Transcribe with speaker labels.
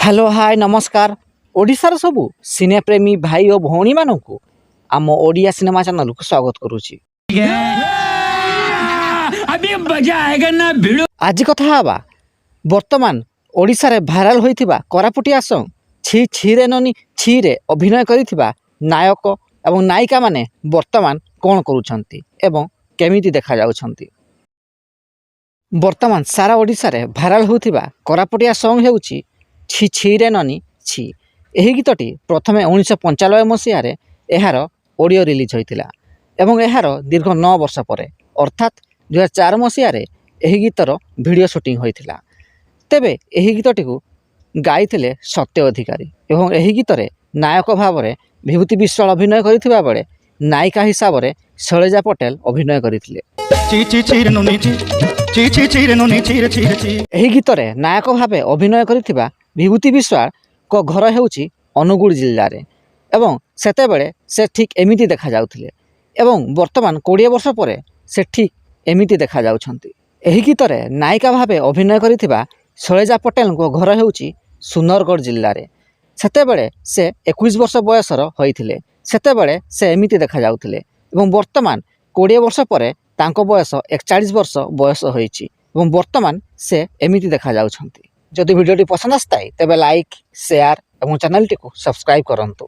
Speaker 1: Hello hi नमस्कार ओडिशार सबू सिनेप्रेमी भाई और भौणी मानू आम ओडिया सिनेमा चैनल को स्वागत करुच्ची। आज कथा हवा वर्तमान ओडिशा रे भाइराल होइथिबा कोरापुटिया सॉन्ग छी छी रे ननी छी रे अभिनय करिथिबा नायक एवं नायिका माने वर्तमान कोन करूछंती एवं केमिति देखा जाउछंती। वर्तमान सारा ओडिशा रे भाइराल होइथिबा कोरापुटिया सॉन्ग हेउची छी छी रे ननी छी। एही गीतटी प्रथमे 1995 मसीह यार ऑडियो रिलीज होइतिला एवं यार दीर्घ 9 वर्ष पर अर्थात 2004 मसीह एही गीतर वीडियो शूटिंग होइतिला। तेबे एही गीतटी को गाइथिले सत्य अधिकारी एवं एही गीतरे नायक भाव में विभूति विश्वाल अभिनय करथिबा बेले नायिका हिसाब से शैलजा पटेल अभिनय करथिले। एही गीतरे नायक भाव अभिनय करथिबा विभूति विश्वाल को घर हेउची अनुगुल जिल्ला रे एवं सेतेबेले से ठीक एमिति देखा जाउथिले एवं वर्तमान 20 वर्ष पर से ठीक एमिति देखा जाउछंती। एही गीतरे नायिका भावे अभिनय करथिबा शैलजा पटेल को घर हेउची सुंदरगढ़ जिल्ला रे सेतेबेले से 21 वर्ष बयसर होइथिले सेतेबेले से एमिति देखा जाउथिले एवं वर्तमान 20 वर्ष पर तांको बयस 41 वर्ष बयस होइची एवं वर्तमान से एमिति देखा जाउछंती। जदि वीडियोटी पसंद आस्ताए तेबे लाइक शेयर एवं चैनल टी को सब्सक्राइब करंतु।